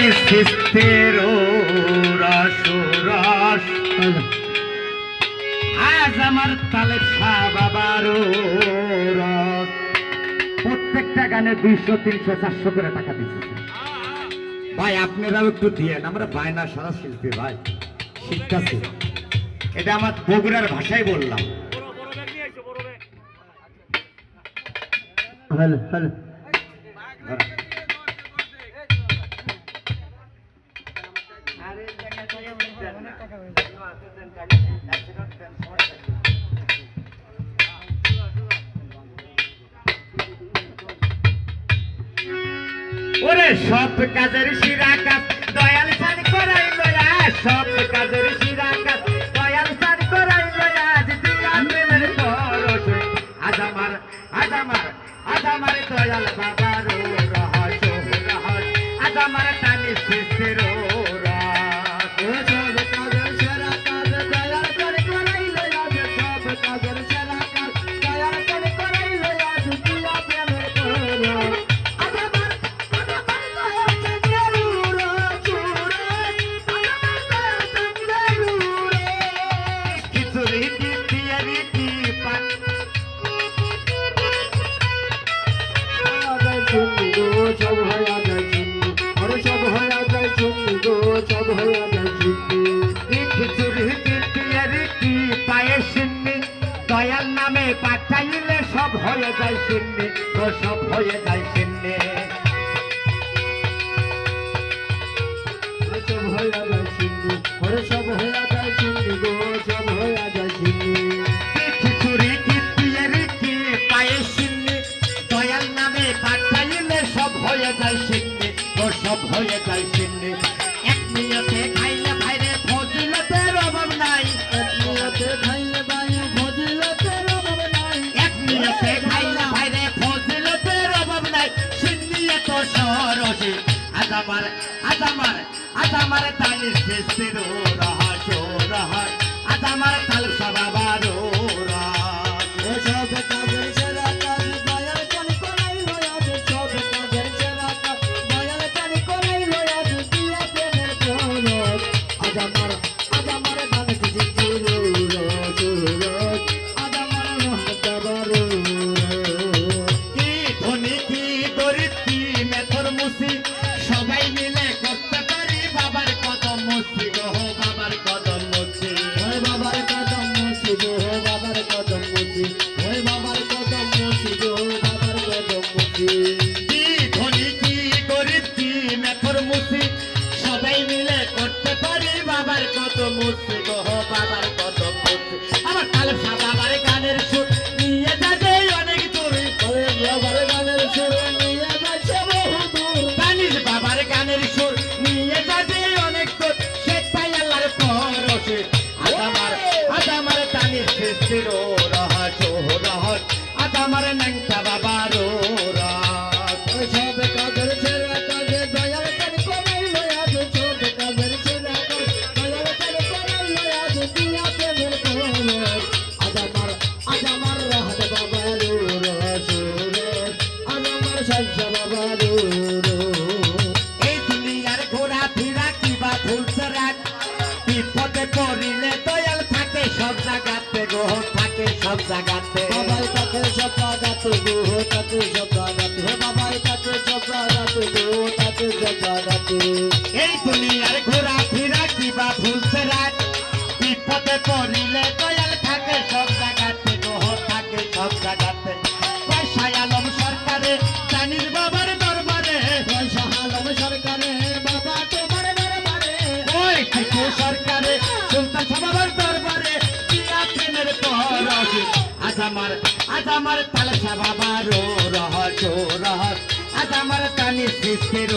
টানি সৃষ্টির রস রস আজ আমার তালে বাবার রস। প্রত্যেকটা গানে 200, 300, 400 করে টাকা দিচ্ছে ভাই। আপনারাও একটু দিয়েন, আমরা বায়না সারা শিল্পী ভাই, শিখতেছি। এটা আমার বগুড়ার ভাষায় বললাম। হ্যালো হ্যালো ওরে সব কাজের শিরা কাজ দয়াল সান করাই লয়া, সব কাজের শিরা কাজ দয়াল সান করাই লয়া। আজ দিয়া প্রেমের পরশ আজ আমার দয়াল বাবার রহস রহস আজ আমার টানি সৃষ্টির রস। সব কাজের সেরা কাজ দয়াল করে করাই লয়া, সব কাজের সেরা কাজ দয়াল করে করাই লয়া। আজ দিয়া প্রেমের পরশ সব হয়ে যায় চিন্নি, আরে সব হয়ে যায় চিন্নি গো, সব হয়ে যায় চিন্নি। খিচুড়ি কি পায়ে সিন্নি দয়াল নামে পাঠাইলে সব হয়ে যায় সিন্নি গো, সব হয়ে যায় সিন্নি। সব হয়ে যায় সিন্নি, আরে সব হয়ে যায় চিন্নি গো, সব হয়ে যায় সিন্নি। খিচুড়ি কি পায়ে সিন্নি দয়াল নামে পাঠাইলে সব হয়ে যায় সিন্নি ও সব হয়ে যায় সিন্নি। এক নিয়তে খাইলে ভাইরে ফজিলতের অভাব নাই, এক নিয়তে খাইলে ভাইরে ফজিলতের অভাব নাই, এক নিয়তে খাইলে ভাইরে ফজিলতের অভাব নাই। সিন্নি এত সরসে আজ আমার তালি সৃষ্টির রহস রহস আজ আমার তালসা বাবার রস। সব কাজের সেরা কাজ দয়াল করে করাই লয়া, সব কাজের সেরা কাজ দয়াল করে করাই লয়া। দিয়া প্রেমের পরশ আজ আমার গান সৃষ্টির রস রস আজ আমার রহমত বাবার রস। কি ধনী কি গরিব কি মেথর মুসি সবাই মিলে করতে পারি বাবার কদম মুসি গো, বাবার কদম মুসি, ওই বাবার কদম মুসি গো, বাবার কদম মুসি, ওই বাবার কদম মুসি গো, বাবার কদম মুসি। কি ধনী কি গরিব কি মেথর মুসি সবাই মিলে করতে পারি বাবার কদম মুসি গো, বাবার কদম মুসি। আমার তালেব শাহ বাবার গানের সুর নিয়ে যাবে অনেক দূর, ওই বাবার গানের সুর নিয়ে যাচ্ছে বহু দূর। তানির বাবার গানের সুর নিয়ে যাবে অনেক দূর, সেটাই আল্লাহর পরশে আজ আমার তানির সৃষ্টির রহস রহস আজ আমার ন্যাংটা বাবার রস। সব কাজের সেরা কাজে দয়াল করে করাই লয়া, সব কাজের সেরা কাজ দয়াল করে করাই লয়া। দিয়া প্রেমের পরশ আজ আমার রাহাত বাবার রস রস আজ আমার সাজা বাবার রস। এই দুনিয়ার ঘোরা ফিরা কিবা ভুলছে রাত, বিপদে পড়িলে দয়াল থাকে সব জায়গাতে গো, থাকে সব জায়গাতে। বাবাই থাকে সব জায়গাতে গো, থাকে সব জায়গাতে, বাবাই থাকে সব জায়গাতে গো, থাকে সব জায়গাতে। এই দুনিয়ার ঘোরা ফিরা কিবা ভুলছে রাত, বিপদে পড়িলে দয়াল থাকে সব জায়গাতে গো, থাকে সব জায়গাতে। পয়সা আলম সরকারে তানির বাবার দরবারে, পয়সা আলম সরকারে বাবা তোমার দরবারে, ওই কিছু সরকারে সুলতান বাবার দরবারে। দিয়া প্রেমের পরশ আজ আমার তালসা বাবার রহস রহস আজ আমার তানি সৃষ্টির